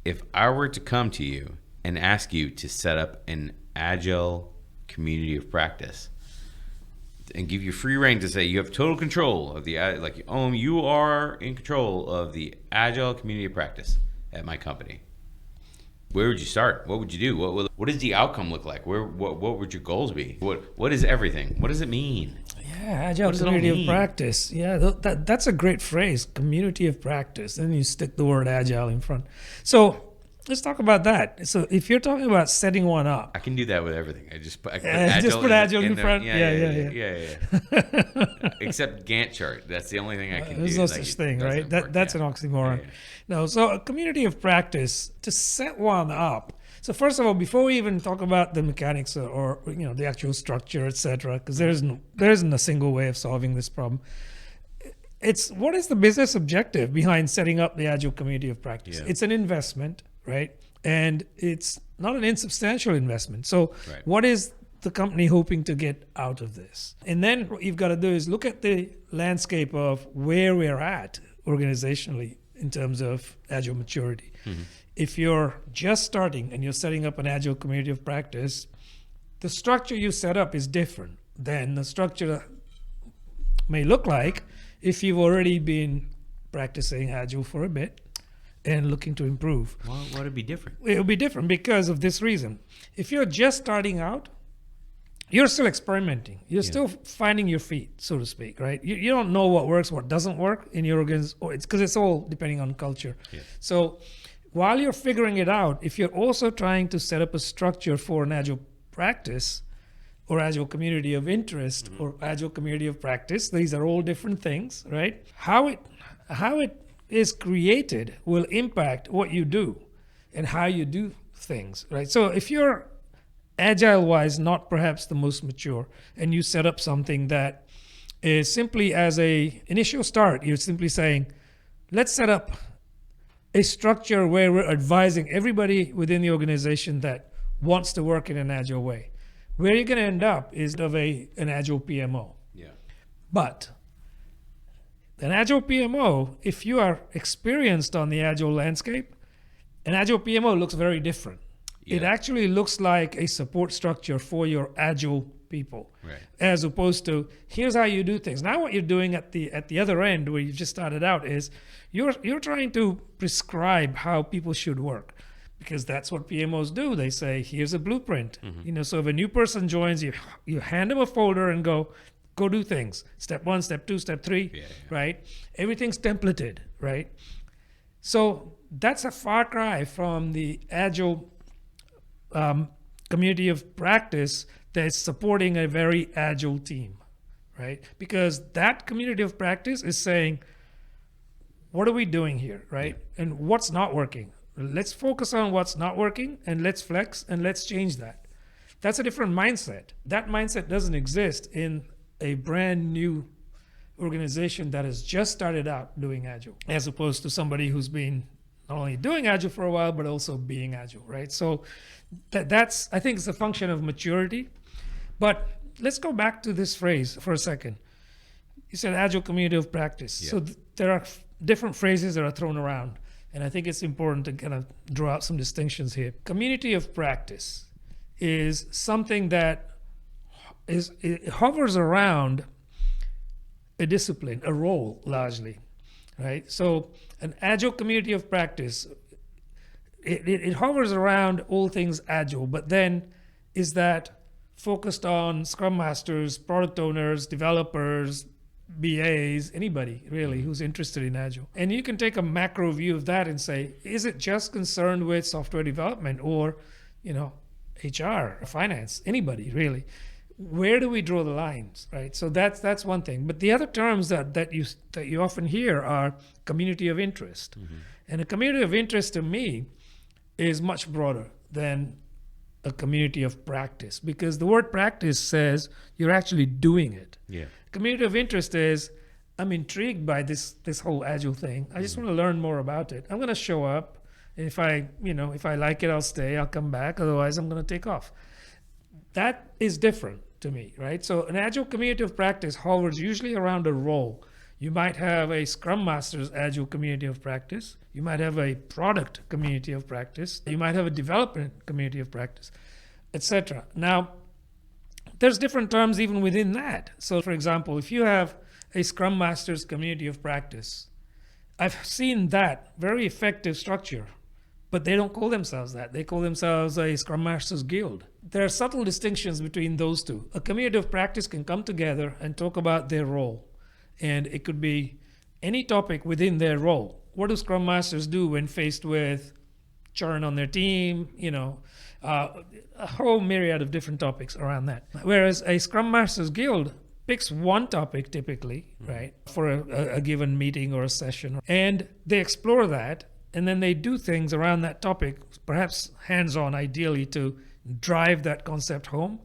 If I were to come to you and ask you to set up an Agile community of practice and give you free reign to say you have total control of the, like, you are in control of the Agile community of practice at my company, where would you start? What would you do? What does the outcome look like? What would your goals be? What is everything? What does it mean? Yeah, Agile community of practice. Yeah, that's a great phrase, community of practice. And you stick the word Agile in front. So let's talk about that. So if you're talking about setting one up, I can do that with everything. I just put Agile in front. Yeah. Except Gantt chart. That's the only thing I can do. There's no such thing, right? That's an oxymoron. Yeah. No, so a community of practice, to set one up. So first of all, before we even talk about the mechanics or the actual structure, etc., because there isn't a single way of solving this problem. It's what is the business objective behind setting up the Agile community of practice? Yeah. It's an investment, right? And it's not an insubstantial investment. So what is the company hoping to get out of this? And then what you've got to do is look at the landscape of where we're at organizationally in terms of Agile maturity. Mm-hmm. If you're just starting and you're setting up an Agile community of practice, the structure you set up is different than the structure may look like if you've already been practicing Agile for a bit and looking to improve. Why would it be different? It'll be different because of this reason. If you're just starting out, you're still experimenting. You're still finding your feet, so to speak, right? You don't know what works, what doesn't work in your organization. It's because it's all depending on culture. Yeah. So while you're figuring it out, if you're also trying to set up a structure for an Agile practice or Agile community of interest or Agile community of practice, these are all different things, right? How it is created will impact what you do and how you do things, right? So if you're Agile-wise not perhaps the most mature, and you set up something that is simply as a initial start, you're simply saying, let's set up a structure where we're advising everybody within the organization that wants to work in an Agile way. Where you're going to end up is of an Agile PMO. Yeah. But an Agile PMO, if you are experienced on the Agile landscape, an Agile PMO looks very different. Yeah. It actually looks like a support structure for your Agile people, right, as opposed to here's how you do things. Now what you're doing at the other end, where you've just started out, is you're trying to prescribe how people should work, because that's what PMOs do. They say here's a blueprint. Mm-hmm. So if a new person joins, you hand them a folder and go do things. Step 1, step 2, step 3, right? Everything's templated, right? So that's a far cry from the Agile community of practice that's supporting a very Agile team, right? Because that community of practice is saying, what are we doing here, right? Yeah. And what's not working? Let's focus on what's not working and let's flex and let's change that. That's a different mindset. That mindset doesn't exist in a brand new organization that has just started out doing Agile, as opposed to somebody who's been not only doing Agile for a while, but also being Agile, right? So that's, I think it's a function of maturity. But let's go back to this phrase for a second. You said Agile community of practice. Yeah. So there are different phrases that are thrown around. And I think it's important to kind of draw out some distinctions here. Community of practice is something that it hovers around a discipline, a role largely, right? So an Agile community of practice, it hovers around all things Agile, but then is that focused on Scrum Masters, product owners, developers, BAs, anybody really who's interested in Agile. And you can take a macro view of that and say, is it just concerned with software development or, HR, finance, anybody really? Where do we draw the lines, right? So that's one thing. But the other terms that you often hear are community of interest. Mm-hmm. And a community of interest to me is much broader than a community of practice, because the word practice says you're actually doing it. Yeah. Community of interest is, I'm intrigued by this whole Agile thing. I just want to learn more about it. I'm going to show up. And if I like it, I'll stay, I'll come back. Otherwise, I'm going to take off. That is different to me, right? So an Agile community of practice hovers usually around a role. You might have a Scrum Masters Agile community of practice. You might have a product community of practice. You might have a development community of practice, etc. Now, there's different terms even within that. So, for example, if you have a Scrum Masters community of practice, I've seen that very effective structure, but they don't call themselves that. They call themselves a Scrum Masters Guild. There are subtle distinctions between those two. A community of practice can come together and talk about their role, and it could be any topic within their role. What do Scrum Masters do when faced with churn on their team? A whole myriad of different topics around that. Whereas a Scrum Masters Guild picks one topic typically, right, for a given meeting or a session, and they explore that, and then they do things around that topic, perhaps hands-on, ideally, to drive that concept home.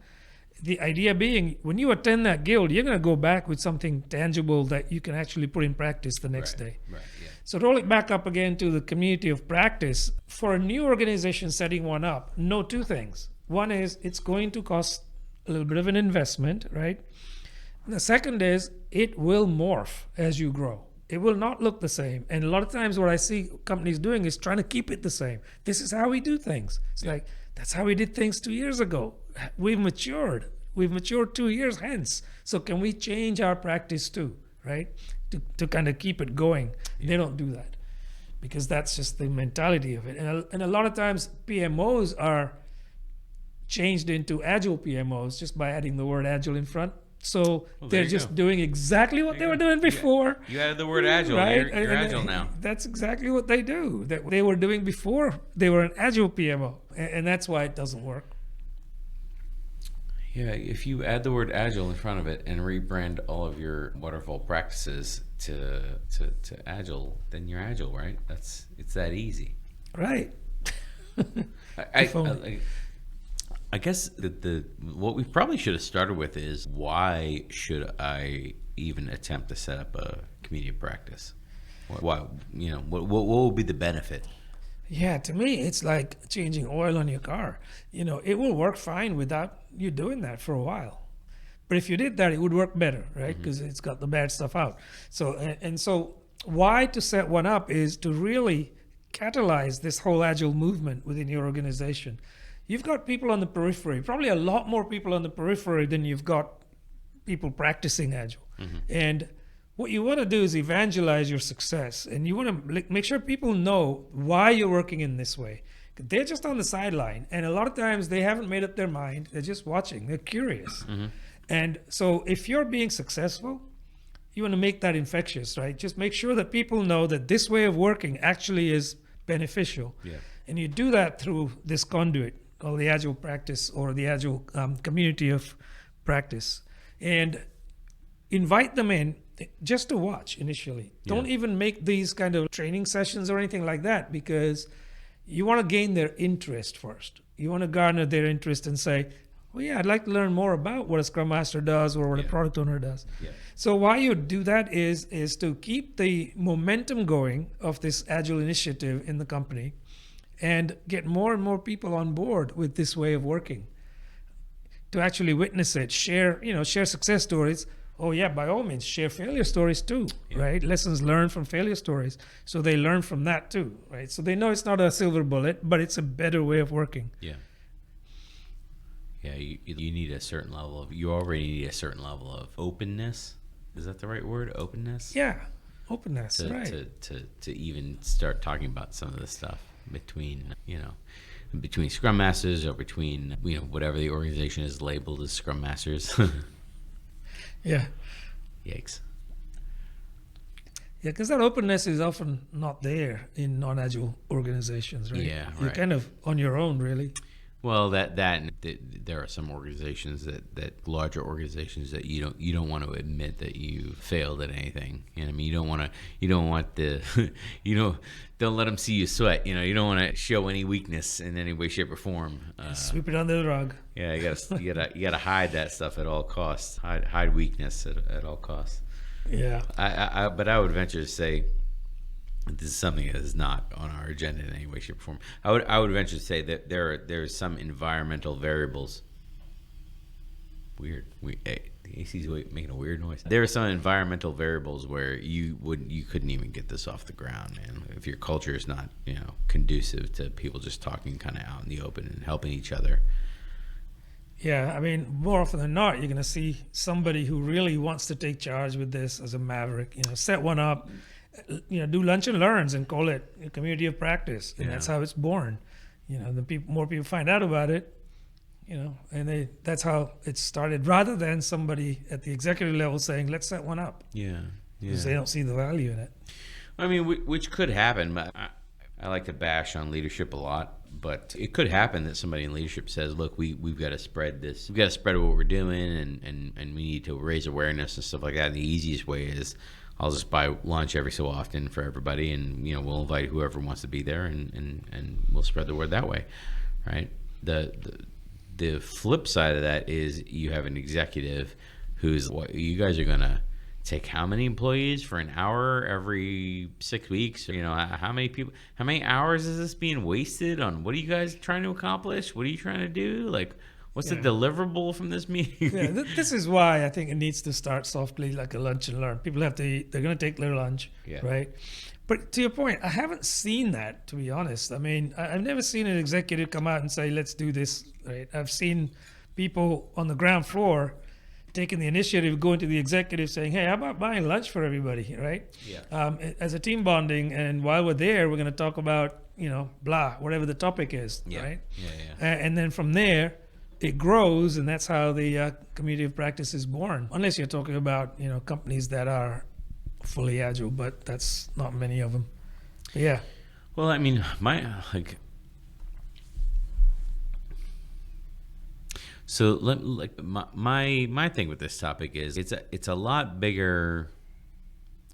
The idea being, when you attend that guild, you're going to go back with something tangible that you can actually put in practice the next day. Right. Yeah. So roll it back up again to the community of practice. For a new organization setting one up, know two things. One is it's going to cost a little bit of an investment, right? And the second is it will morph as you grow. It will not look the same. And a lot of times what I see companies doing is trying to keep it the same. This is how we do things. It's like, that's how we did things 2 years ago. We've matured. We've matured 2 years hence. So can we change our practice too, right? To kind of keep it going. They don't do that because that's just the mentality of it. And a lot of times PMOs are changed into Agile PMOs just by adding the word Agile in front. So they're just doing exactly what they were doing before. You added the word Agile. Right? You're Agile now. That's exactly what they do. That they were doing before they were an Agile PMO. And that's why it doesn't work. Yeah, if you add the word Agile in front of it and rebrand all of your waterfall practices to Agile, then you're Agile, right? It's that easy. Right. I guess what we probably should have started with is, why should I even attempt to set up a community of practice? Why, what will be the benefit? Yeah, to me, it's like changing oil on your car. It will work fine without you doing that for a while. But if you did that, it would work better, right? Because it's got the bad stuff out. So why to set one up is to really catalyze this whole Agile movement within your organization. You've got people on the periphery, probably a lot more people on the periphery than you've got people practicing Agile. And what you want to do is evangelize your success, and you want to make sure people know why you're working in this way. They're just on the sideline, and a lot of times they haven't made up their mind. They're just watching. They're curious. And so if you're being successful, you want to make that infectious, right? Just make sure that people know that this way of working actually is beneficial. Yeah. And you do that through this conduit called the Agile practice or the Agile community of practice. And invite them in just to watch initially. Don't even make these kind of training sessions or anything like that, because you want to gain their interest first. You want to garner their interest and say, well, yeah, I'd like to learn more about what a Scrum Master does or what a product owner does. Yeah. So why you do that is to keep the momentum going of this Agile initiative in the company and get more and more people on board with this way of working, to actually witness it, share success stories. Oh yeah, by all means, share failure stories too, right? Lessons learned from failure stories. So they learn from that too, right? So they know it's not a silver bullet, but it's a better way of working. Yeah. Yeah, you need a certain level of, you already need a certain level of openness. Is that the right word? Openness? Yeah, openness, right. To even start talking about some of this stuff between Scrum Masters or between, whatever the organization is labeled as Scrum Masters. Yeah. Yikes. Yeah, because that openness is often not there in non-Agile organizations, right? Yeah, You're kind of on your own, really. Well, there are some organizations that larger organizations that you don't want to admit that you failed at anything. I mean, don't let them see you sweat. You don't want to show any weakness in any way, shape, or form. Sweep it under the rug. Yeah, you gotta hide that stuff at all costs. Hide weakness at all costs. Yeah. But I would venture to say, this is something that is not on our agenda in any way, shape, or form. I would venture to say that there's some environmental variables. Weird. The AC's making a weird noise. There are some environmental variables where you couldn't even get this off the ground, man. If your culture is not, conducive to people just talking kind of out in the open and helping each other. Yeah, I mean, more often than not, you're going to see somebody who really wants to take charge with this as a maverick. Set one up, do lunch and learns and call it a community of practice, and that's how it's born. More people find out about it, and that's how it started, rather than somebody at the executive level saying, let's set one up. Yeah. Because they don't see the value in it. I mean, which could happen, but I like to bash on leadership a lot, but it could happen that somebody in leadership says, look, we've got to spread this. We've got to spread what we're doing, and we need to raise awareness and stuff like that. And the easiest way is I'll just buy lunch every so often for everybody, and we'll invite whoever wants to be there, and we'll spread the word that way, right? The flip side of that is you have an executive who's, you guys are going to take how many employees for an hour every 6 weeks? How many hours is this being wasted on? What are you guys trying to accomplish? What are you trying to do? Like, what's the deliverable from this meeting? This is why I think it needs to start softly, like a lunch and learn. People have to eat. They're going to take their lunch, right? But to your point, I haven't seen that, to be honest. I mean, I've never seen an executive come out and say, let's do this, right? I've seen people on the ground floor taking the initiative, going to the executive saying, hey, how about buying lunch for everybody, right? As a team bonding, and while we're there, we're going to talk about, blah, whatever the topic is, right? And then from there, it grows, and that's how the community of practice is born. Unless you're talking about, companies that are fully agile, but that's not many of them. But yeah. Well, I mean, my thing with this topic is it's a lot bigger.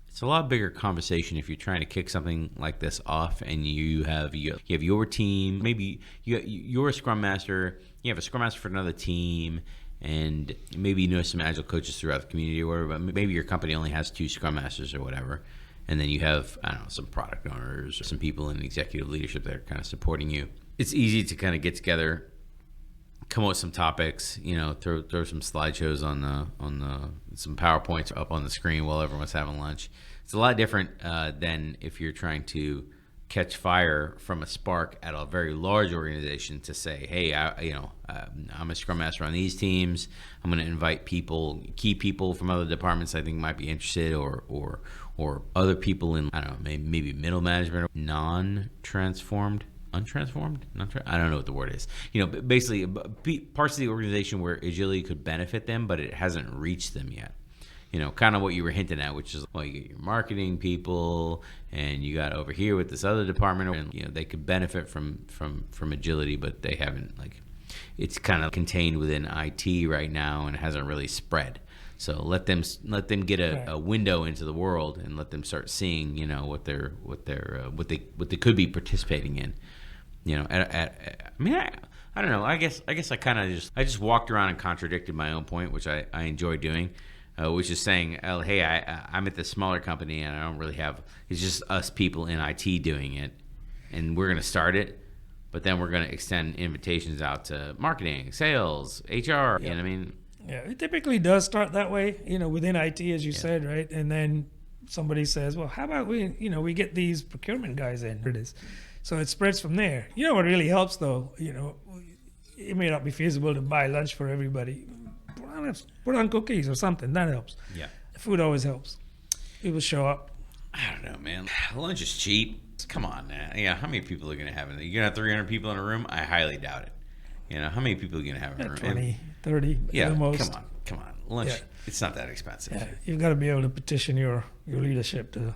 It's a lot bigger conversation if you're trying to kick something like this off, and you have your team. Maybe you're a scrum master. You have a scrum master for another team, and maybe you know some agile coaches throughout the community or whatever. But maybe your company only has 2 scrum masters or whatever, and then you have, I don't know, some product owners or some people in executive leadership that are kind of supporting you. It's easy to kind of get together, come up with some topics, throw some slideshows on some PowerPoints up on the screen while everyone's having lunch. It's a lot different than if you're trying to catch fire from a spark at a very large organization to say, hey, I'm a scrum master on these teams. I'm going to invite key people from other departments I think might be interested, or other people in, I don't know, maybe middle management, untransformed. I don't know what the word is. Basically parts of the organization where agility could benefit them, but it hasn't reached them yet. Kind of what you were hinting at, which is, well, you get your marketing people, and you got over here with this other department, and they could benefit from agility, but they haven't. It's kind of contained within IT right now, and it hasn't really spread. So let them get a window into the world, and let them start seeing what they could be participating in. I don't know. I guess I kind of just walked around and contradicted my own point, which I enjoy doing, which is saying, oh, hey, I'm at this smaller company, and I don't really have. It's just us people in IT doing it, and we're gonna start it, but then we're gonna extend invitations out to marketing, sales, HR. Yeah. You know what I mean? Yeah, it typically does start that way, within IT, as you said, right? And then somebody says, well, how about we get these procurement guys in? It is. So it spreads from there. What really helps, though, it may not be feasible to buy lunch for everybody. Put on cookies or something. That helps. Yeah. Food always helps. People show up. I don't know, man. Lunch is cheap. Come on, man. Yeah, how many people are going to have it? You're going to have 300 people in a room? I highly doubt it. How many people are you going to have in a room? 20, 30 yeah, at the most. Come on. Lunch, it's not that expensive. Yeah, you've got to be able to petition your leadership to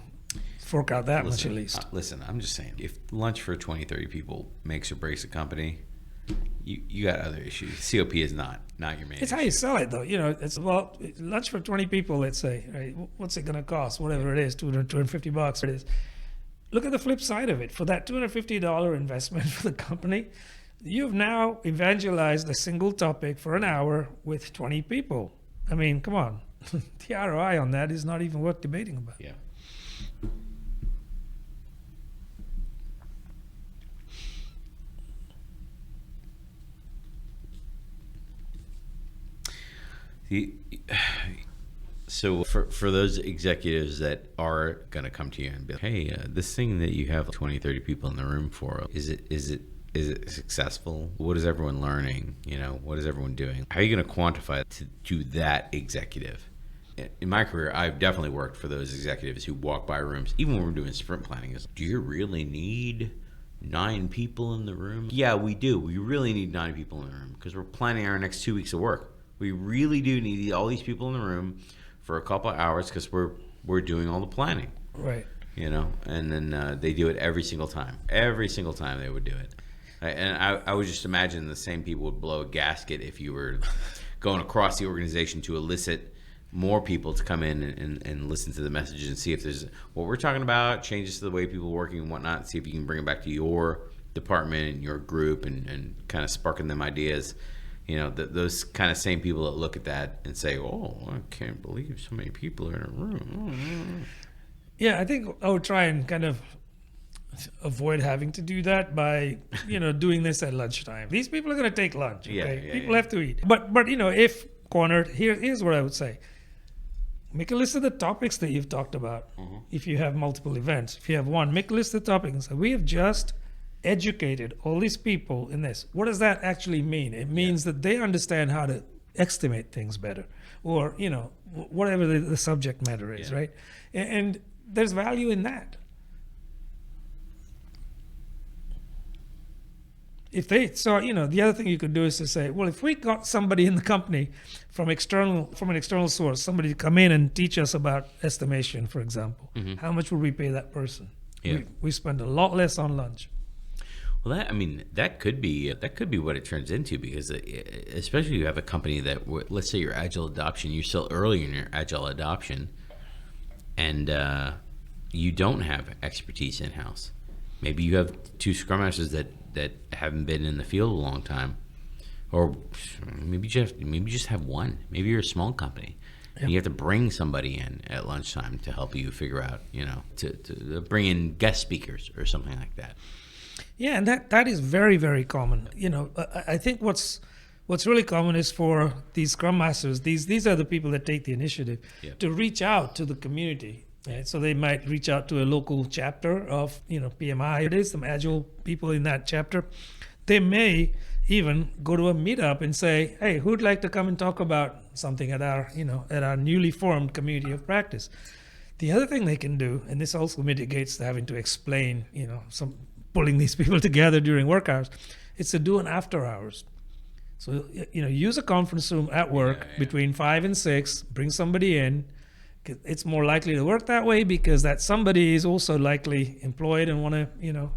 fork out that much at least. Listen, I'm just saying, if lunch for 20, 30 people makes or breaks a company, you got other issues. COP is not your main It's issue. how you sell it, though. It's lunch for 20 people, let's say, right? What's it going to cost? Whatever it is, $250 it is. Look at the flip side of it. For that $250 investment for the company, you've now evangelized a single topic for an hour with 20 people. I mean, come on. The ROI on that is not even worth debating about. Yeah. The, so for those executives that are going to come to you and be like, hey, this thing that you have 20, 30 people in the room for, is it successful? What is everyone learning? What is everyone doing? How are you going to quantify it to that executive? In my career, I've definitely worked for those executives who walk by rooms, even when we're doing sprint planning, is, do you really need 9 people in the room? Yeah, we do. We really need 9 people in the room because we're planning our next 2 weeks of work. We really do need all these people in the room for a couple of hours because we're doing all the planning. Right. And then they do it every single time. Every single time they would do it. And I would just imagine the same people would blow a gasket if you were going across the organization to elicit more people to come in and listen to the messages and see if there's what we're talking about, changes to the way people are working and whatnot, see if you can bring it back to your department and your group and kind of sparking them ideas. Those kind of same people that look at that and say, oh, I can't believe so many people are in a room. Yeah, I think I would try and kind of avoid having to do that by, doing this at lunchtime. These people are going to take lunch. Okay? Yeah, people have to eat. But if cornered, here's what I would say. Make a list of the topics that you've talked about. Mm-hmm. If you have multiple events, if you have one, make a list of the topics and say, we have just educated all these people in this. What does that actually mean? It means that they understand how to estimate things better, or whatever the subject matter is, right? And there's value in that. If they the other thing you could do is to say, well, if we got somebody in the company from an external source, somebody to come in and teach us about estimation, for example, mm-hmm. how much would we pay that person? Yeah. We spend a lot less on lunch. Well, that could be what it turns into, because especially if you have a company that, let's say your Agile adoption, you're still early in your Agile adoption, and you don't have expertise in-house. Maybe you have 2 Scrum Masters that haven't been in the field a long time, or maybe you just have one. Maybe you're a small company. Yep. And you have to bring somebody in at lunchtime to help you figure out, to bring in guest speakers or something like that. Yeah, and that is very, very common. I think what's really common is for these Scrum Masters, these are the people that take the initiative, yep. to reach out to the community. Right? So they might reach out to a local chapter of, PMI. It is some Agile people in that chapter. They may even go to a meetup and say, hey, who'd like to come and talk about something at our newly formed community of practice? The other thing they can do, and this also mitigates having to explain, some pulling these people together during work hours, is to do an after hours. So, use a conference room at work between 5 and 6, bring somebody in. It's more likely to work that way because that somebody is also likely employed and want to,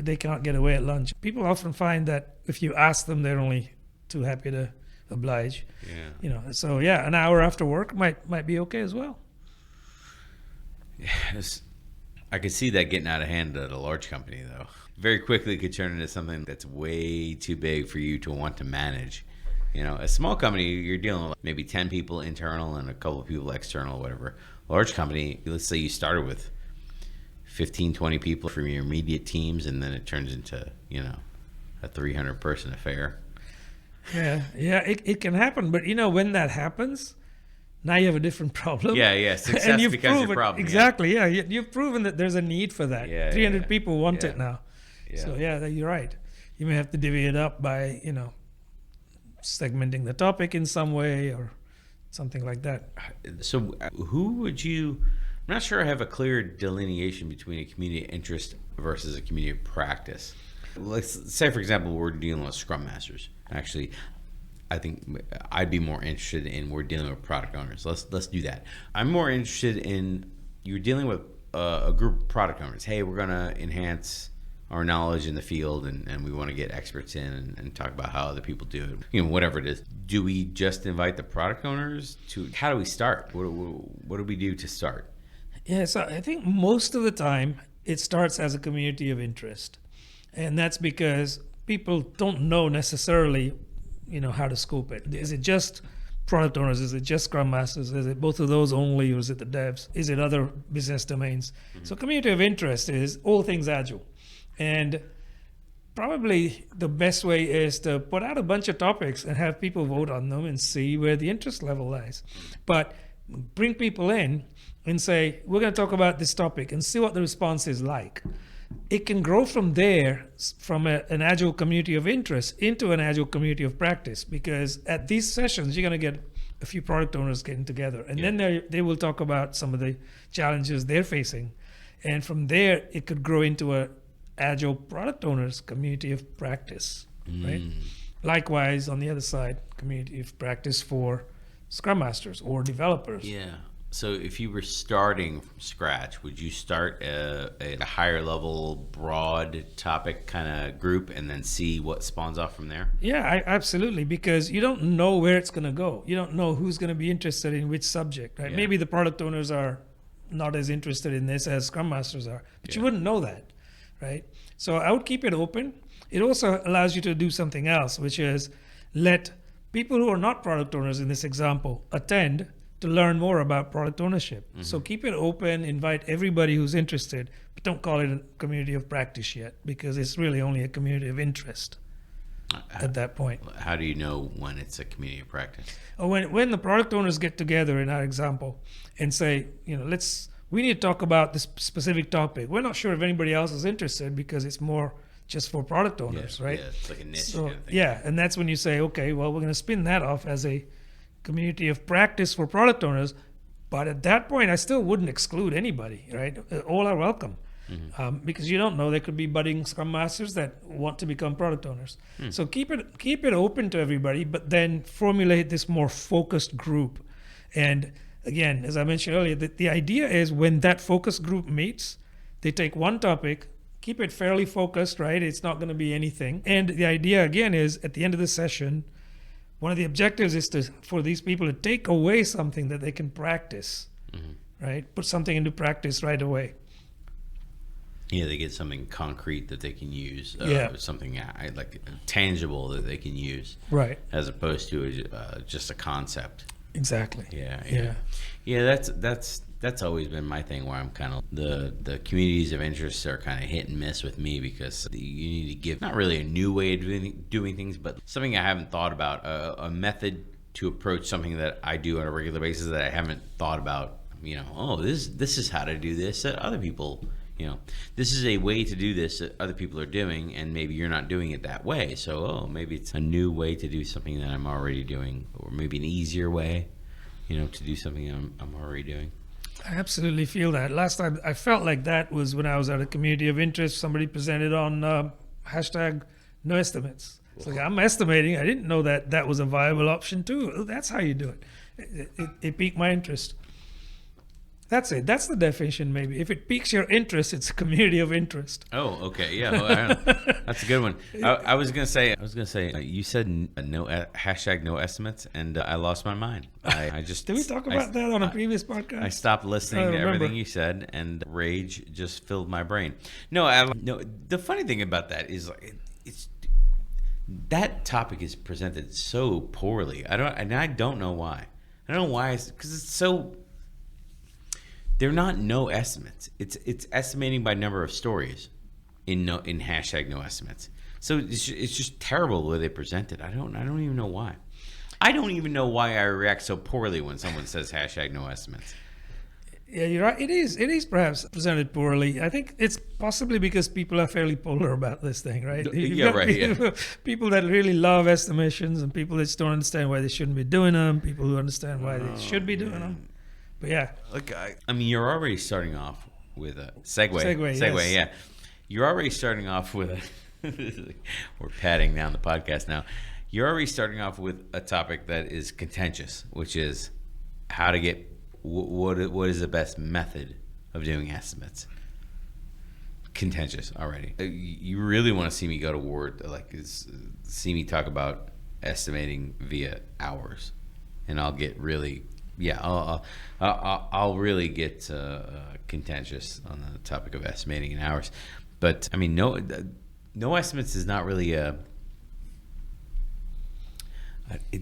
they can't get away at lunch. People often find that if you ask them, they're only too happy to oblige. Yeah. So an hour after work might be okay as well. Yes. I could see that getting out of hand at a large company, though. Very quickly could turn into something that's way too big for you to want to manage. A small company, you're dealing with maybe 10 people internal and a couple of people external, whatever. A large company, let's say you started with 15, 20 people from your immediate teams, and then it turns into, a 300-person affair. Yeah, it can happen. But, when that happens, now you have a different problem. Yeah, success becomes your problem. Exactly, yeah. You've proven that there's a need for that. 300 people want it now. Yeah. So, you're right. You may have to divvy it up by, segmenting the topic in some way or something like that. So who would you, I'm not sure I have a clear delineation between a community of interest versus a community of practice. Let's say, for example, we're dealing with Scrum Masters. Actually, I think I'd be more interested in we're dealing with product owners. Let's do that. I'm more interested in you're dealing with a group of product owners. Hey, we're going to enhance our knowledge in the field, and we want to get experts in and talk about how other people do it, whatever it is. Do we just invite the product owners to, how do we start? What do we do to start? Yeah, so I think most of the time it starts as a community of interest. And that's because people don't know necessarily, how to scope it. Is it just product owners? Is it just Scrum Masters? Is it both of those only, or is it the devs? Is it other business domains? Mm-hmm. So community of interest is all things Agile. And Probably the best way is to put out a bunch of topics and have people vote on them and see where the interest level lies. But bring people in and say, we're going to talk about this topic and see what the response is like. It can grow from there, from an Agile community of interest into an Agile community of practice, because at these sessions, you're going to get a few product owners getting together. And then they will talk about some of the challenges they're facing. And from there, it could grow into a Agile product owners community of practice, right? Likewise, on the other side, community of practice for Scrum Masters or developers. Yeah. So if you were starting from scratch, would you start at a higher level, broad topic kind of group and then see what spawns off from there? Yeah, absolutely, because you don't know where it's going to go. You don't know who's going to be interested in which subject, right? Yeah. Maybe the product owners are not as interested in this as Scrum Masters are, but you wouldn't know that, right? So I would keep it open. It also allows you to do something else, which is let people who are not product owners in this example attend to learn more about product ownership. So keep it open, invite everybody who's interested, but don't call it a community of practice yet, because it's really only a community of interest at that point. How do you know when it's a community of practice? When the product owners get together in our example and say, we need to talk about this specific topic. We're not sure if anybody else is interested because it's more just for product owners, right? Yeah, it's like a niche So, kind of thing. yeah, and that's when you say, okay, well, we're going to spin that off as a community of practice for product owners. But at that point, I still wouldn't exclude anybody, right? All are welcome. Because you don't know, there could be budding Scrum Masters that want to become product owners. So keep it open to everybody, but then formulate this more focused group. And again, as I mentioned earlier, the idea is when that focus group meets, they take one topic, keep it fairly focused, right? It's not going to be anything. And the idea, again, is at the end of the session, one of the objectives is for these people to take away something that they can practice, right? Put something into practice right away. Yeah, they get something concrete that they can use. Something like tangible that they can use. Right. As opposed to just a concept. Exactly. Yeah. That's always been my thing, where I'm kind of the communities of interest are kind of hit and miss with me, because you need to give not really a new way of doing things, but something I haven't thought about, a method to approach something that I do on a regular basis that I haven't thought about. This is how to do this that other people. This is a way to do this that other people are doing, and maybe you're not doing it that way. So, maybe it's a new way to do something that I'm already doing, or maybe an easier way, to do something I'm already doing. I absolutely feel that. Last time I felt like that was when I was at a community of interest. Somebody presented on hashtag noestimates. It's like, I'm estimating. I didn't know that was a viable option too. That's how you do it. It piqued my interest. That's it. That's the definition, maybe. If it piques your interest, it's a community of interest. Oh, okay, yeah, well, that's a good one. I was gonna say, you said hashtag no estimates, and I lost my mind. I just Did we talk about that on a previous podcast? I stopped listening to everything you said, and rage just filled my brain. No. The funny thing about that is, it's that topic is presented so poorly. I don't know why. I don't know why. Because it's so. They're not no estimates. It's estimating by number of stories in hashtag no estimates. So it's just terrible the way they present it. I don't even know why. I don't even know why I react so poorly when someone says hashtag no estimates. Yeah, you're right. It is perhaps presented poorly. I think it's possibly because people are fairly polar about this thing, right? People that really love estimations, and people that just don't understand why they shouldn't be doing them. People who understand why they should be doing them. But yeah, I mean, you're already starting off with a segue. Yes. Yeah. You're already starting off with we're patting down the podcast now. You're already starting off with a topic that is contentious, which is how to get what is the best method of doing estimates. Contentious already. You really want to see me go to war, see me talk about estimating via hours, and I'll get really. Yeah, I'll really get contentious on the topic of estimating in hours. But I mean, no estimates is not really it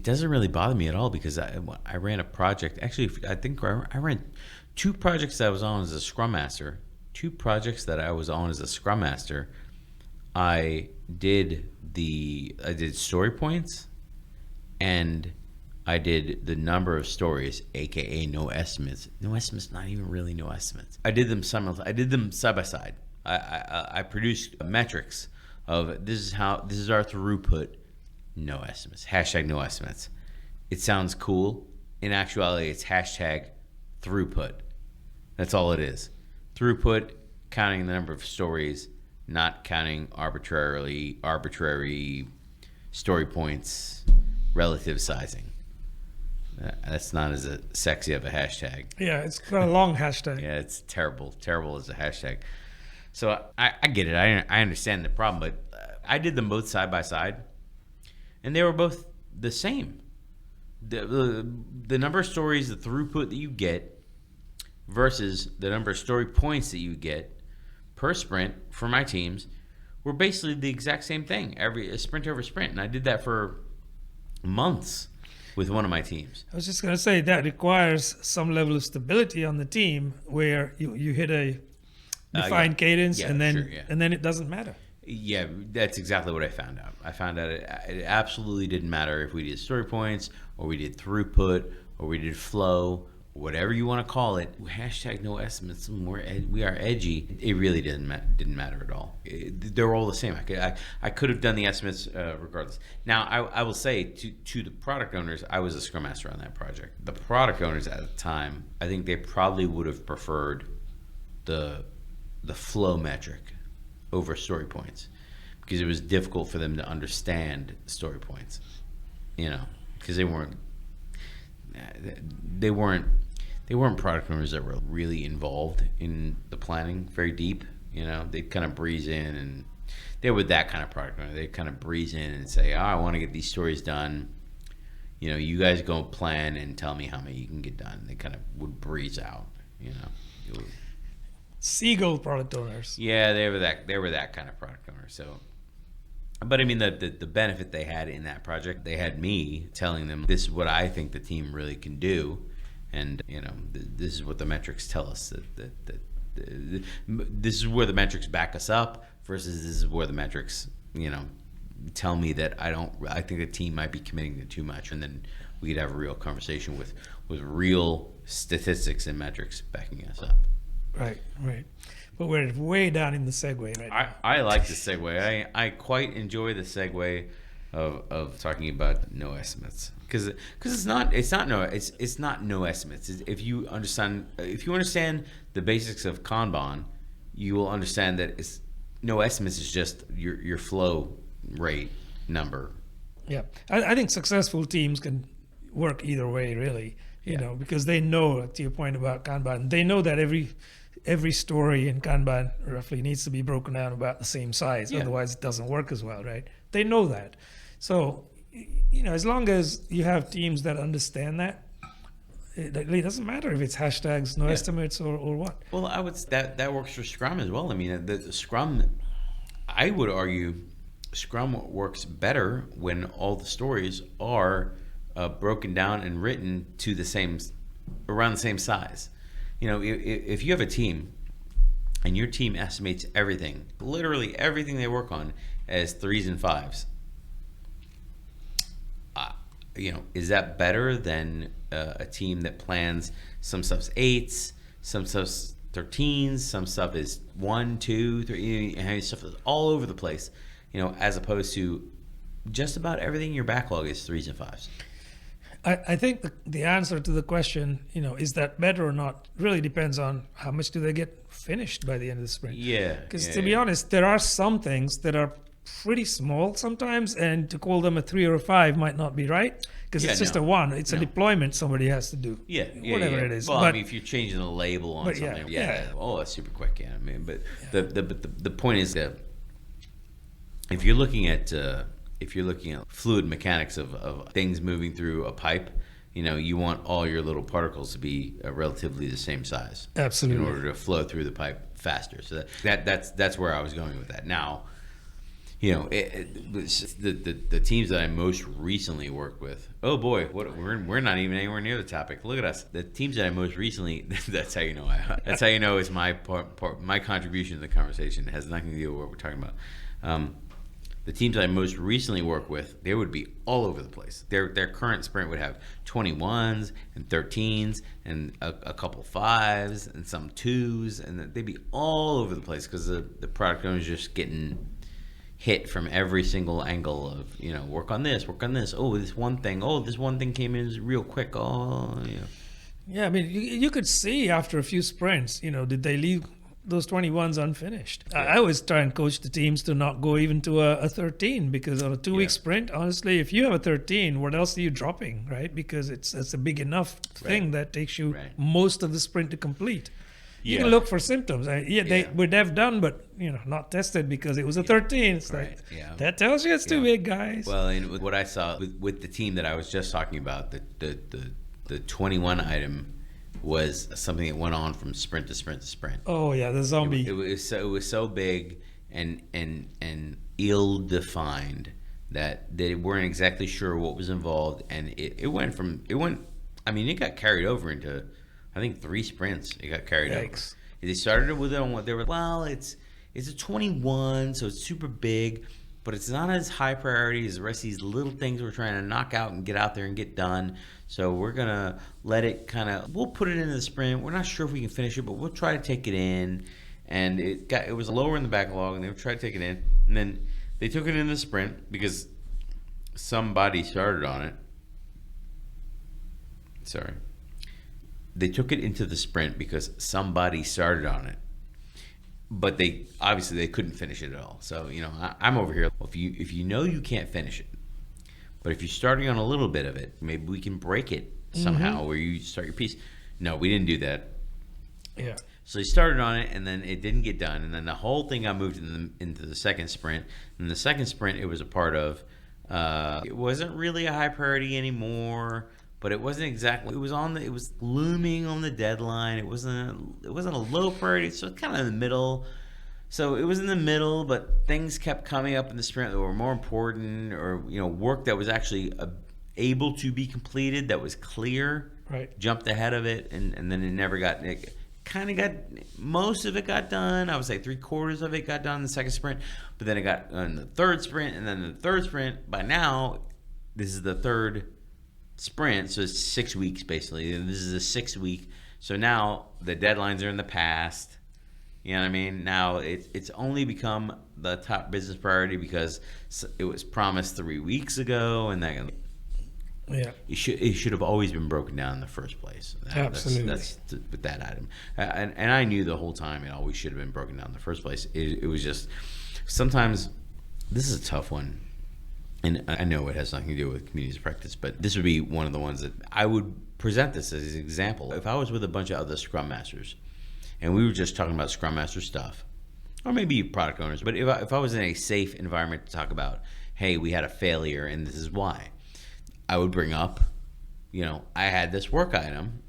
doesn't really bother me at all, because I ran a project. Actually, I think I ran 2 projects that I was on as a Scrum Master. 2 projects that I was on as a Scrum Master I did story points, and I did the number of stories, aka no estimates. No estimates, not even really no estimates. I did them I did them side by side. I produced metrics of this is our throughput. No estimates. Hashtag no estimates. It sounds cool. In actuality, it's hashtag throughput. That's all it is. Throughput, counting the number of stories, not counting arbitrary story points, relative sizing. That's not as sexy of a hashtag. Yeah, it's got a long hashtag. Yeah, it's terrible. Terrible as a hashtag. So I get it. I understand the problem, but I did them both side by side, and they were both the same. The number of stories, the throughput that you get, versus the number of story points that you get per sprint for my teams were basically the exact same thing, every sprint over sprint. And I did that for months with one of my teams. I was just going to say that requires some level of stability on the team where you hit a defined cadence and then it doesn't matter. Yeah, that's exactly what I found out. I found out it absolutely didn't matter if we did story points or we did throughput or we did flow, whatever you want to call it. Hashtag no estimates. We are edgy. It really didn't matter at all. They were all the same. I could have done the estimates regardless. Now I will say to the product owners, I was a scrum master on that project. The product owners at the time, I think they probably would have preferred the flow metric over story points, because it was difficult for them to understand story points, because they weren't product owners that were really involved in the planning very deep. They'd kind of breeze in, and they were that kind of product owner. They'd kind of breeze in and say, I want to get these stories done. You guys go plan and tell me how many you can get done. They kind of would breeze out, Seagull product owners. Yeah, they were that kind of product owner. So, but I mean, the benefit they had in that project, they had me telling them, this is what I think the team really can do, and this is what the metrics tell us that this is where the metrics back us up versus this is where the metrics tell me that I think the team might be committing to too much, and then we could have a real conversation with real statistics and metrics backing us up. Right. But we're way down in the segue right now. I like the segue. I quite enjoy the segue of talking about no estimates, because it's not no estimates. If you understand the basics of Kanban, you will understand that no estimates is just your flow rate number. Yeah, I think successful teams can work either way, really. Because they know, to your point about Kanban, they know that every story in Kanban roughly needs to be broken down about the same size. Yeah. Otherwise, it doesn't work as well, right? They know that. So, as long as you have teams that understand that, it really doesn't matter if it's hashtags, no estimates, or what. Well, that works for Scrum as well. I mean, the Scrum, I would argue, Scrum works better when all the stories are broken down and written to around the same size. If you have a team and your team estimates everything, literally everything they work on, as 3s and 5s, is that better than a team that plans some stuff's 8s, some stuff's 13s, some stuff is 1, 2, 3, and stuff is all over the place, as opposed to just about everything in your backlog is 3s and 5s. I think the answer to the question, is that better or not, really depends on how much do they get finished by the end of the sprint. Yeah. Because to be honest, there are some things that are pretty small sometimes, and to call them a 3 or a 5 might not be right, because it's just a 1. It's a deployment somebody has to do. Whatever it is. Well, I mean, if you're changing the label on something, oh, that's super quick. Yeah, I mean, but the point is that if you're looking at fluid mechanics of things moving through a pipe, you want all your little particles to be relatively the same size. Absolutely. In order to flow through the pipe faster. So that's where I was going with that. Now, the teams that I most recently worked with. Oh boy, we're not even anywhere near the topic. Look at us. The teams that I most recently. That's how you know. That's how you know it's my part. My contribution to the conversation. It has nothing to do with what we're talking about. The teams I most recently worked with, they would be all over the place. Their current sprint would have 21s and 13s and a couple 5s and some 2s, and they'd be all over the place because the product owner is just getting hit from every single angle of, work on this. Oh, this one thing came in real quick. Yeah, I mean, you could see after a few sprints, did they leave those 21s unfinished? Yeah. I always try and coach the teams to not go even to a 13, because on a 2-week sprint, honestly, if you have a 13, what else are you dropping, right? Because it's a big enough thing that takes you most of the sprint to complete. You can look for symptoms. They would have done, but not tested because it was a 13. It's that tells you it's too big, guys. Well, and what I saw with the team that I was just talking about, the 21 item was something that went on from sprint to sprint to sprint. Oh yeah, the zombie. It was so big and ill-defined that they weren't exactly sure what was involved, and it went. I mean, it got carried over into, I think, 3 sprints. It got carried over. They started with it on what they were. Well, it's a 21, so it's super big, but it's not as high priority as the rest of these little things we're trying to knock out and get out there and get done. So we're gonna let it we'll put it into the sprint. We're not sure if we can finish it, but we'll try to take it in. And it was lower in the backlog, and they tried to take it in, and then they took it in the sprint because somebody started on it. Sorry. They took it into the sprint because somebody started on it, but they couldn't finish it at all. So I'm over here. If you know you can't finish it, but if you're starting on a little bit of it, maybe we can break it somehow where you start your piece. No, we didn't do that. Yeah. So they started on it, and then it didn't get done, and then the whole thing got moved into the second sprint. And the second sprint, it was a part of. It wasn't really a high priority anymore. But it wasn't exactly. It was looming on the deadline. It wasn't a low priority. So kind of in the middle. So it was in the middle, but things kept coming up in the sprint that were more important, or work that was actually able to be completed, that was clear. Right. Jumped ahead of it, and then it never got. Most of it got done. I would say 3/4 of it got done in the second sprint, but then it got in the third sprint, and then the third sprint. By now, this is the third sprint, so it's 6 weeks basically, and this is a 6-week. So now the deadlines are in the past. You know what I mean? Now it's only become the top business priority because it was promised 3 weeks ago, and that it should have always been broken down in the first place. Absolutely. That's with that item, and I knew the whole time it always should have been broken down in the first place. It was just sometimes this is a tough one. And I know it has nothing to do with communities of practice, but this would be one of the ones that I would present this as an example. If I was with a bunch of other Scrum Masters, and we were just talking about Scrum Master stuff, or maybe product owners, but if I was in a safe environment to talk about, hey, we had a failure and this is why, I would bring up, I had this work item.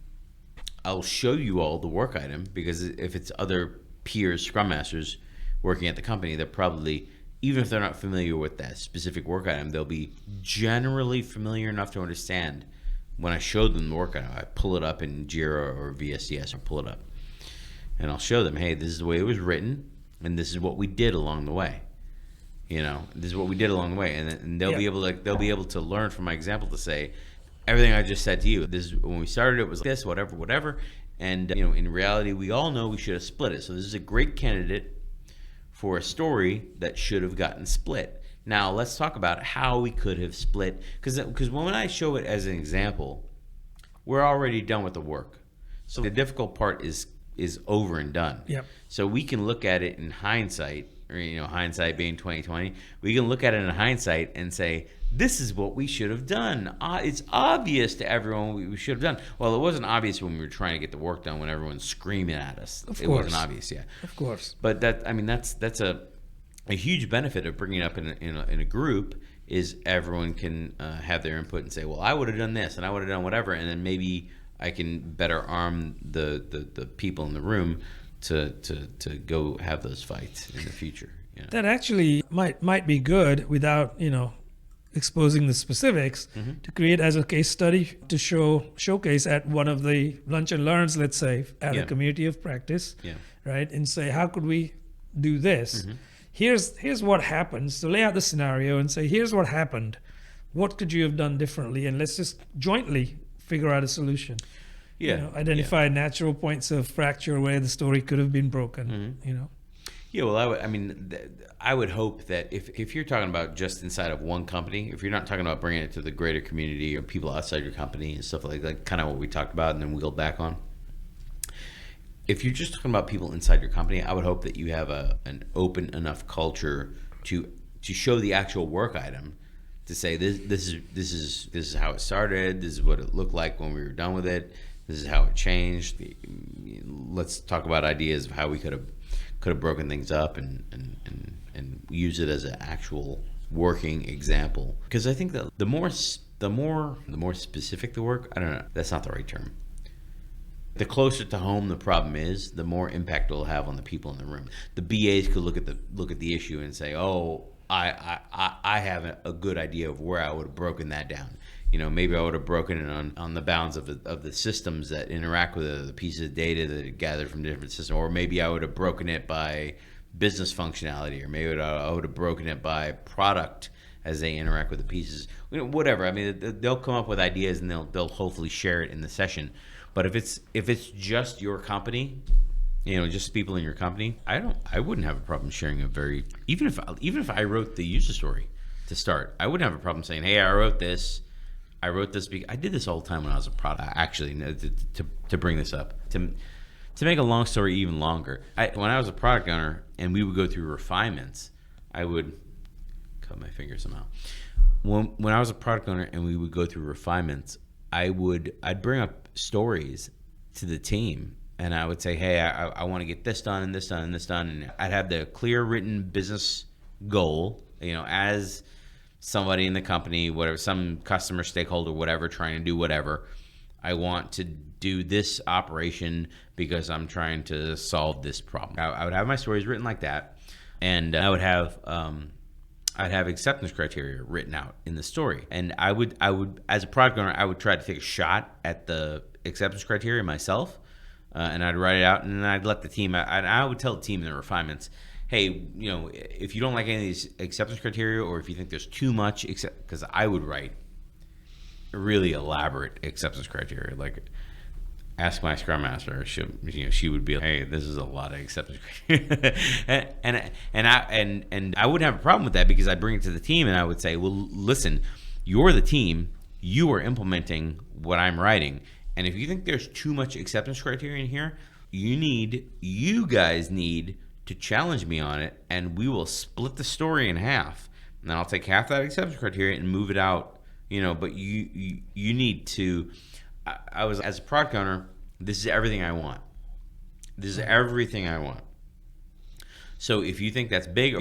I'll show you all the work item, because if it's other peers, Scrum Masters working at the company, they're probably, even if they're not familiar with that specific work item, they'll be generally familiar enough to understand. When I showed them the work item, I pull it up in Jira or VSDS, or pull it up, and I'll show them, hey, this is the way it was written, and this is what we did along the way. This is what we did along the way, and they'll be able to learn from my example to say, everything I just said to you. This is when we started. It was like this, whatever, and in reality, we all know we should have split it. So this is a great candidate for a story that should have gotten split. Now let's talk about how we could have split, because when I show it as an example, we're already done with the work. So the difficult part is over and done. Yep. So we can look at it in hindsight, or hindsight being 2020. We can look at it in hindsight and say, this is what we should have done. It's obvious to everyone we should have done. Well, it wasn't obvious when we were trying to get the work done, when everyone's screaming at us. Of course. It wasn't obvious, yeah. Of course. But that's a huge benefit of bringing it up in a group, is everyone can have their input and say, well, I would have done this and I would have done whatever, and then maybe I can better arm the people in the room to go have those fights in the future. That actually might be good without exposing the specifics, to create as a case study to showcase at one of the lunch and learns, let's say, at a community of practice, right? And say, how could we do this? here's what happened. So lay out the scenario and say, here's what happened. What could you have done differently? And let's just jointly figure out a solution. Yeah. Identify natural points of fracture where the story could have been broken. Yeah, well, I would hope that if you're talking about just inside of one company, if you're not talking about bringing it to the greater community or people outside your company and stuff like kind of what we talked about and then wheeled back on. If you're just talking about people inside your company, I would hope that you have an open enough culture to show the actual work item, to say this is how it started, this is what it looked like when we were done with it, this is how it changed. Let's talk about ideas of how we could have broken things up and use it as an actual working example. Because I think that the more specific the work, I don't know, that's not the right term. The closer to home the problem is, the more impact it'll have on the people in the room. The BAs could look at the issue and say, "Oh, I have a good idea of where I would have broken that down. Maybe I would have broken it on the bounds of the systems that interact with the pieces of data that it gathered from different systems, or maybe I would have broken it by business functionality, or maybe I would have broken it by product as they interact with the pieces. Whatever. I mean, they'll come up with ideas and they'll hopefully share it in the session. But if it's just your company, just people in your company, I wouldn't have a problem sharing even if I wrote the user story to start, I wouldn't have a problem saying, "Hey, I wrote this because I did this all the time when I was a product." Actually, to bring this up, to make a long story even longer, when I was a product owner and we would go through refinements, I would cut my finger somehow. When I was a product owner and we would go through refinements, I'd bring up stories to the team and I would say, "Hey, I want to get this done and this done and this done," and I'd have the clear written business goal, as somebody in the company, whatever, some customer, stakeholder, whatever, trying to do whatever. I want to do this operation because I'm trying to solve this problem. I would have my stories written like that, and I'd have acceptance criteria written out in the story. And I would, as a product owner, I would try to take a shot at the acceptance criteria myself, and I'd write it out, and then I'd let the team. I would tell the team in the refinements, "Hey, if you don't like any of these acceptance criteria, or if you think there's too much," because I would write really elaborate acceptance criteria, like ask my scrum master. She would be like, "Hey, this is a lot of acceptance criteria," and I wouldn't have a problem with that, because I'd bring it to the team and I would say, "Well, listen, you're the team. You are implementing what I'm writing, and if you think there's too much acceptance criteria in here, you guys need to challenge me on it, and we will split the story in half, and then I'll take half that acceptance criteria and move it out. But you need to." I was, as a product owner, this is everything I want. This is everything I want. So if you think that's big,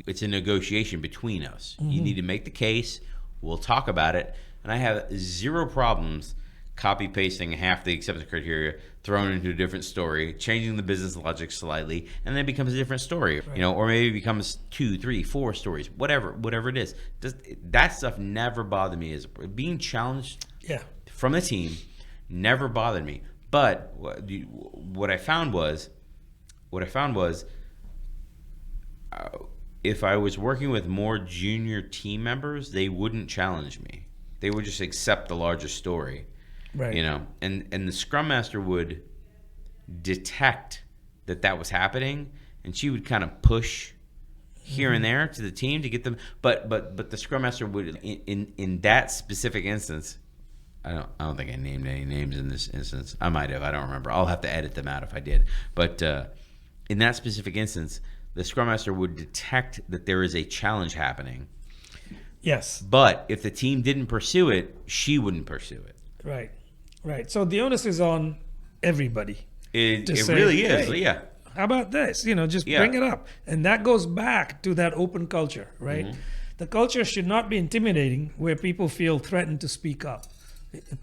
it's a negotiation between us. Mm-hmm. You need to make the case. We'll talk about it. And I have zero problems copy pasting half the acceptance criteria, throwing it into a different story, changing the business logic slightly, and then it becomes a different story. Right. Or maybe it becomes 2, 3, 4 stories, whatever it is. That stuff never bothered me. As being challenged from the team never bothered me. But what I found was, if I was working with more junior team members, they wouldn't challenge me. They would just accept the larger story. Right. And the scrum master would detect that was happening, and she would kind of push here and there to the team to get them. But the scrum master would, in that specific instance, I don't think I named any names in this instance. I might have. I don't remember. I'll have to edit them out if I did. But in that specific instance, the scrum master would detect that there is a challenge happening. Yes. But if the team didn't pursue it, she wouldn't pursue it. Right. So the onus is on everybody. It really is. Hey, yeah. How about this? Just bring it up. And that goes back to that open culture, right? Mm-hmm. The culture should not be intimidating where people feel threatened to speak up.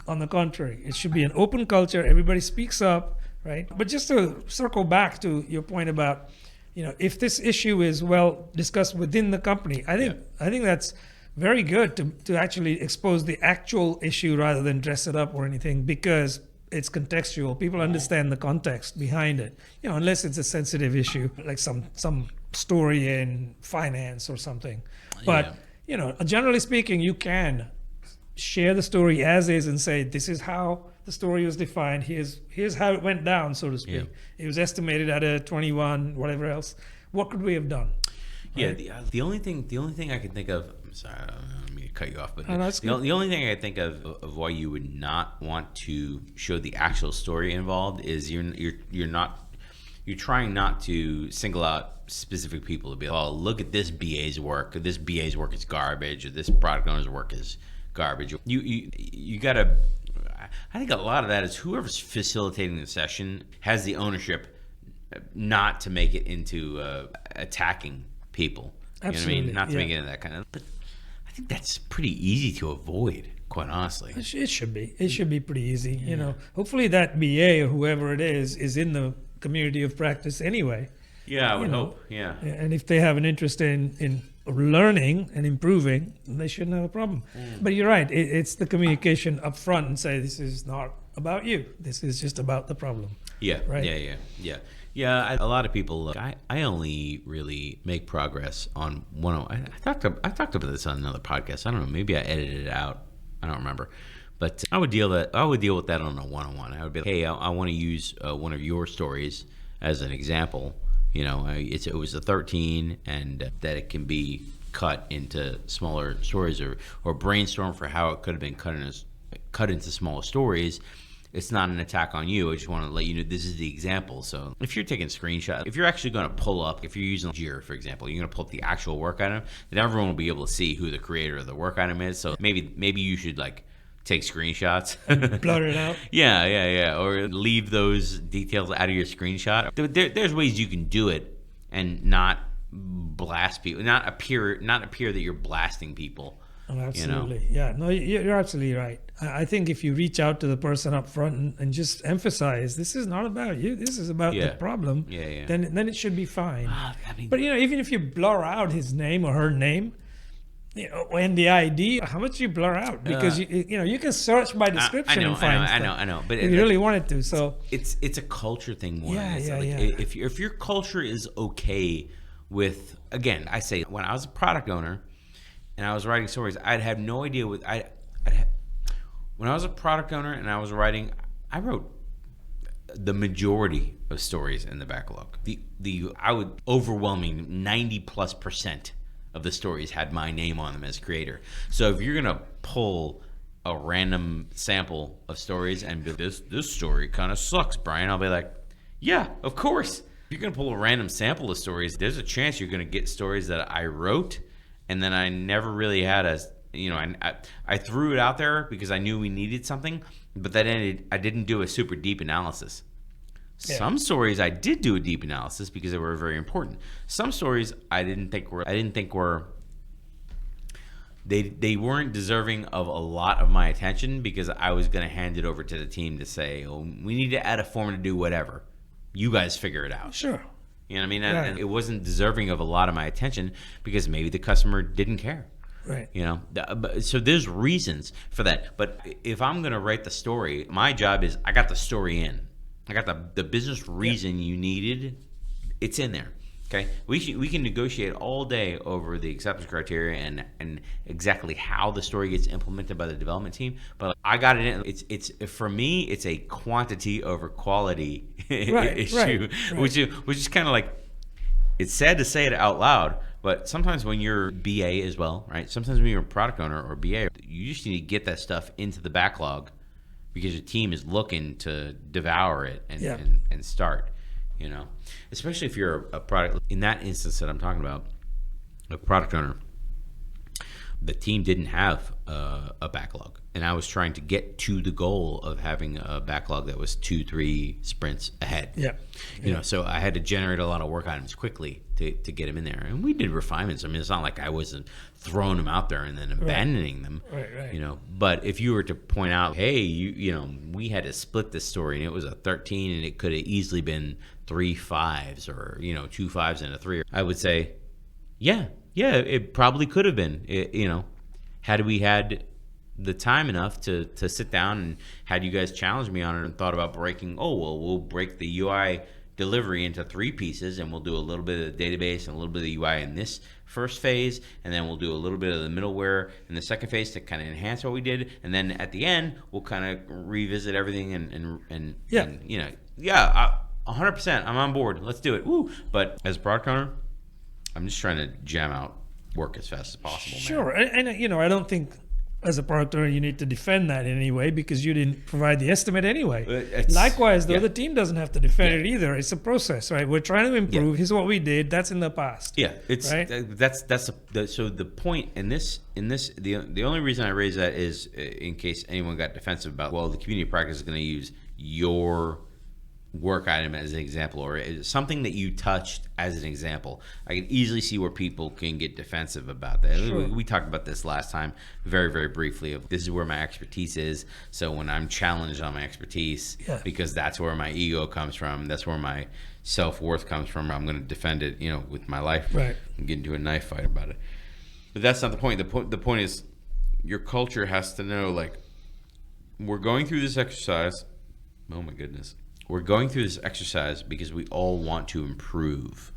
On the contrary, it should be an open culture. Everybody speaks up, right? But just to circle back to your point about, if this issue is well discussed within the company, I think that's very good to actually expose the actual issue rather than dress it up or anything, because it's contextual. People understand the context behind it. Unless it's a sensitive issue, like some story in finance or something. But generally speaking, you can share the story as is and say, this is how the story was defined. Here's how it went down, so to speak. Yeah. It was estimated at a 21, whatever else. What could we have done? Yeah, the only thing I can think of. I'm sorry, I don't mean to cut you off, but the only thing I can think of why you would not want to show the actual story involved is you're trying not to single out specific people to be like, oh, look at this BA's work. This BA's work is garbage, or this product owner's work is garbage. You gotta. I think a lot of that is whoever's facilitating the session has the ownership not to make it into attacking people. Absolutely. You know what I mean? Not to make it into that kind of. But I think that's pretty easy to avoid, quite honestly. It should be. It should be pretty easy. Yeah. Hopefully that BA or whoever it is in the community of practice anyway. Yeah, I would hope. Yeah. And if they have an interest in learning and improving, they shouldn't have a problem. But you're right. It's the communication up front and say, this is not about you. This is just about the problem. Yeah. Right? Yeah. A lot of people. I only really make progress on one. I talked about this on another podcast. I don't know. Maybe I edited it out. I don't remember. But I would deal with that on a one-on-one. I would be like, hey, I want to use one of your stories as an example. It was a 13, and that it can be cut into smaller stories, or brainstorm for how it could have been cut into smaller stories. It's not an attack on you. I just want to let you know this is the example. So if you're taking screenshots, if you're actually going to pull up, if you're using Jira, for example, you're going to pull up the actual work item, then everyone will be able to see who the creator of the work item is. So maybe you should take screenshots. Blur it out. Yeah. Or leave those details out of your screenshot. There's ways you can do it and not blast people, not appear that you're blasting people. Oh, absolutely. Yeah. No, you're absolutely right. I think if you reach out to the person up front and just emphasize, this is not about you. This is about the problem. Yeah. Then it should be fine. But even if you blur out his name or her name, and the ID, how much you blur out? Because you can search by description and find stuff. I know. But if you really wanted to, so it's a culture thing more. Yeah. If your culture is okay with, again, I say when I was a product owner and I was writing stories, I'd have no idea what when I was a product owner and I was writing, I wrote the majority of stories in the backlog. I would overwhelming 90+% of the stories had my name on them as creator. So if you're gonna pull a random sample of stories and be this story kind of sucks, Brian, I'll be like, yeah, of course. If you're gonna pull a random sample of stories, there's a chance you're gonna get stories that I wrote and then I never really had I threw it out there because I knew we needed something, but I didn't do a super deep analysis. Yeah. Some stories I did do a deep analysis because they were very important. Some stories I didn't think were they weren't deserving of a lot of my attention because I was going to hand it over to the team to say, oh, we need to add a form to do whatever. You guys figure it out. Sure. You know what I mean? Right. And it wasn't deserving of a lot of my attention because maybe the customer didn't care. Right. So there's reasons for that. But if I'm going to write the story, my job is I got the story in. I got the business reason you needed. It's in there. Okay, we can negotiate all day over the acceptance criteria and exactly how the story gets implemented by the development team. But I got it in. It's for me, it's a quantity over quality issue, right. which is kind of like, it's sad to say it out loud, but sometimes when you're BA as well, right? Sometimes when you're a product owner or BA, you just need to get that stuff into the backlog because your team is looking to devour it and start. Especially if you're a product, in that instance that I'm talking about, a product owner, the team didn't have a backlog, and I was trying to get to the goal of having a backlog that was 2-3 sprints ahead. So I had to generate a lot of work items quickly to get them in there, and we did refinements. I mean, it's not like I wasn't throwing them out there and then abandoning them. Right. But if you were to point out, hey, we had to split this story, and it was a 13, and it could have easily been 3 5s or 2 5s and a 3, I would say, yeah, it probably could have been. Had we had the time enough to sit down and had you guys challenged me on it and thought about breaking, we'll break the UI delivery into 3 pieces, and we'll do a little bit of the database and a little bit of the UI in this first phase, and then we'll do a little bit of the middleware in the second phase to kind of enhance what we did, and then at the end we'll kind of revisit everything and you know, 100%, I'm on board. Let's do it. Woo! But as a product owner, I'm just trying to jam out work as fast as possible. Sure, man. and you know, I don't think as a product owner you need to defend that in any way because you didn't provide the estimate anyway. Likewise, though, the team doesn't have to defend it either. It's a process, right? We're trying to improve. Here's what we did. That's in the past. Yeah, it's right? So the point in this the only reason I raise that is in case anyone got defensive about, well, the community of practice is going to use your work item as an example, or something that you touched as an example. I can easily see where people can get defensive about that. Sure. We talked about this last time very, very briefly of this is where my expertise is. So when I'm challenged on my expertise, because that's where my ego comes from, that's where my self-worth comes from, I'm going to defend it, you know, with my life, right, and get into a knife fight about it. But that's not the point. The point is your culture has to know, like, we're going through this exercise. Oh my goodness. We're going through this exercise because we all want to improve.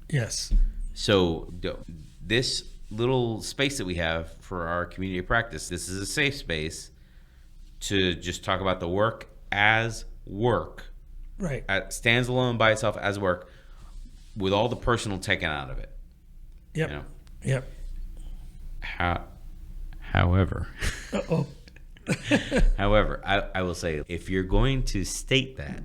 Yes. So this little space that we have for our community of practice, this is a safe space to just talk about the work as work. Right. It stands alone by itself as work with all the personal taken out of it. Yep. You know? Yep. However. Uh-oh. However, I will say, if you're going to state that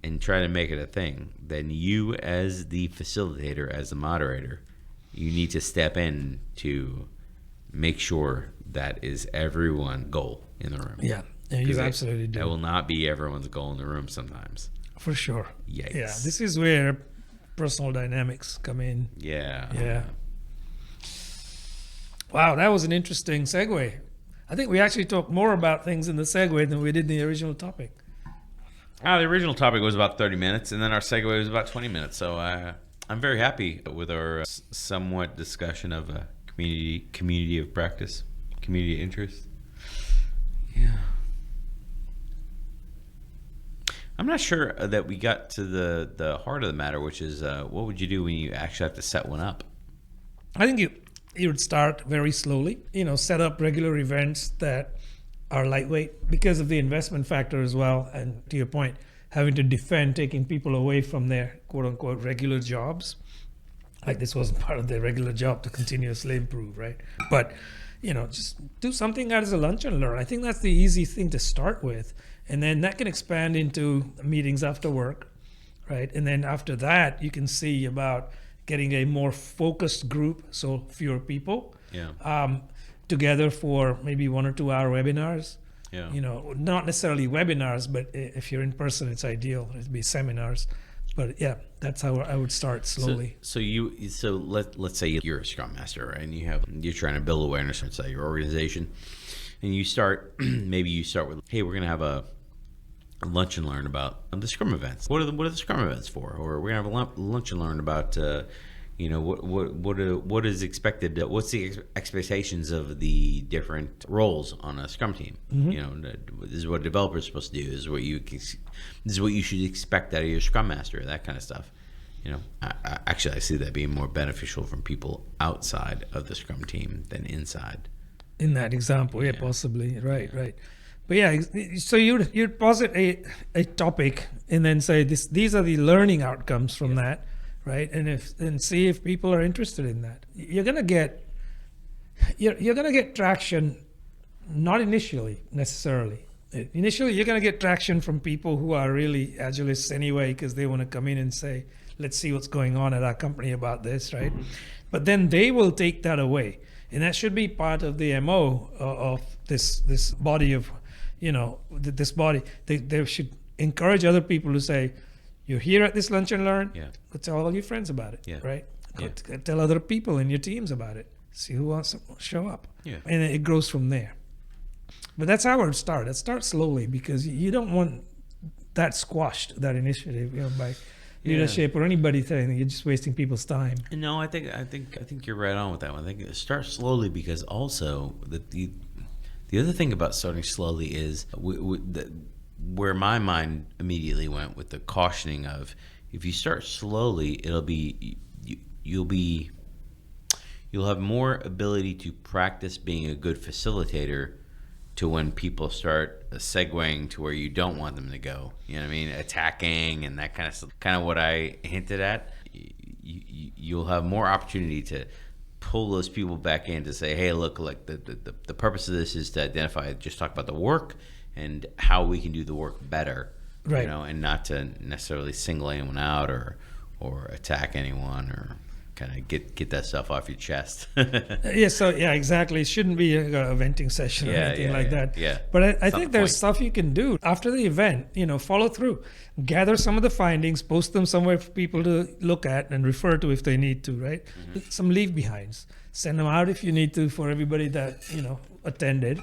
and try to make it a thing, then you as the facilitator, as the moderator, you need to step in to make sure that is everyone's goal in the room. Yeah, you absolutely do. That will not be everyone's goal in the room sometimes. For sure. Yikes. Yeah, this is where personal dynamics come in. Yeah. Yeah. Wow, that was an interesting segue. I think we actually talked more about things in the segue than we did in the original topic. The original topic was about 30 minutes, and then our segue was about 20 minutes. So I'm very happy with our somewhat discussion of a community of practice, community interest. Yeah. I'm not sure that we got to the heart of the matter, which is what would you do when you actually have to set one up? I think you would start very slowly, set up regular events that are lightweight because of the investment factor as well. And to your point, having to defend taking people away from their quote unquote regular jobs. Like this wasn't part of their regular job to continuously improve, right? But, just do something as a lunch and learn. I think that's the easy thing to start with. And then that can expand into meetings after work, right? And then after that, you can see about getting a more focused group, so fewer people, together for maybe 1 or 2 hour webinars. Yeah. Not necessarily webinars, but if you're in person, it's ideal. It'd be seminars. But yeah, that's how I would start slowly. So let's say you're a Scrum Master, right? And you're trying to build awareness inside your organization, and you start with, hey, we're gonna have a lunch and learn about the Scrum events. What are the Scrum events for? Or we're gonna have a lunch and learn about what is expected. What's the expectations of the different roles on a Scrum team? Mm-hmm. This is what a developer is supposed to do. This is what you should expect out of your Scrum Master. That kind of stuff. I see that being more beneficial from people outside of the Scrum team than inside. In that example, yeah, possibly, right. But yeah, so you'd posit a topic and then say these are the learning outcomes from that, right? And see if people are interested in that. You're gonna get traction, not initially necessarily. Initially, you're gonna get traction from people who are really Agilists anyway, because they want to come in and say, let's see what's going on at our company about this, right? But then they will take that away. And that should be part of the MO of this body of, this body. They should encourage other people to say, you're here at this lunch and learn, go tell all your friends about it, right? Go tell other people in your teams about it. See who wants to show up. Yeah. And it grows from there. But that's how it would start. It starts slowly because you don't want that squashed, that initiative, by leadership or anybody saying you're just wasting people's time. No, I think you're right on with that one. I think it starts slowly because also the other thing about starting slowly is where my mind immediately went with the cautioning of if you start slowly, you'll have more ability to practice being a good facilitator to when people start segueing to where you don't want them to go. You know what I mean? Attacking and that kind of stuff. Kind of what I hinted at. You'll have more opportunity to pull those people back in to say, hey, look, like the purpose of this is to identify, just talk about the work and how we can do the work better. Right. You know, and not to necessarily single anyone out or attack anyone or kind of get that stuff off your chest. Yeah, exactly. It shouldn't be a venting session or anything like that. Yeah. But I think there's stuff you can do after the event, follow through. Gather some of the findings, post them somewhere for people to look at and refer to if they need to, right? Mm-hmm. Some leave behinds. Send them out if you need to for everybody that, attended.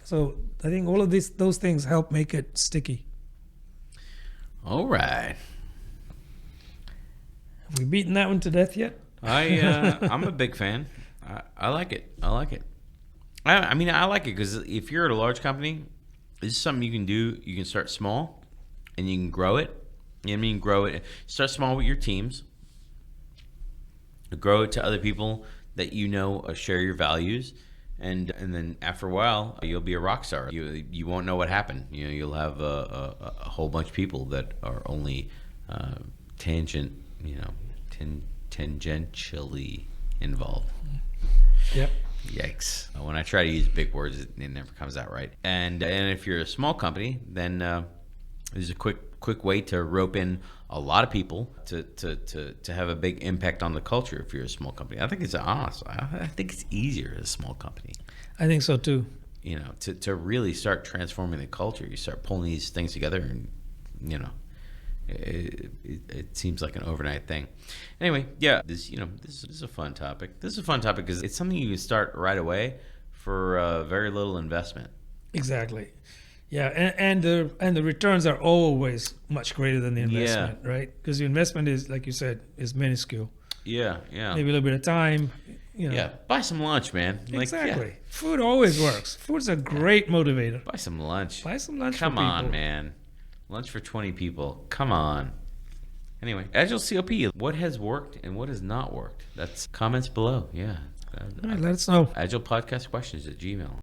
So I think all of those things help make it sticky. All right. Have we beaten that one to death yet? I'm a big fan. I like it. I mean, I like it because if you're at a large company, this is something you can do. You can start small, and you can grow it. You know what I mean? Grow it. Start small with your teams. Grow it to other people that share your values, and then after a while, you'll be a rock star. You won't know what happened. You'll have a whole bunch of people that are only tangentially involved. Yep. Yikes. When I try to use big words, it never comes out right. And if you're a small company, then there's a quick way to rope in a lot of people to have a big impact on the culture if you're a small company. I think it's honest. I think it's easier as a small company. I think so too. To really start transforming the culture, you start pulling these things together and, it seems like an overnight thing. Anyway, yeah, this is a fun topic. This is a fun topic because it's something you can start right away for very little investment. Exactly. Yeah, and the returns are always much greater than the investment, right? Because the investment is, like you said, is minuscule. Yeah. Maybe a little bit of time. Yeah, buy some lunch, man. Exactly. Yeah. Food always works. Food's a great motivator. Buy some lunch. Buy some lunch. Come for people. on, man. Lunch for 20 people. Come on. Anyway, Agile COP. What has worked and what has not worked? That's comments below. Yeah. All right, let us know. AgilePodcastQuestions@gmail.com.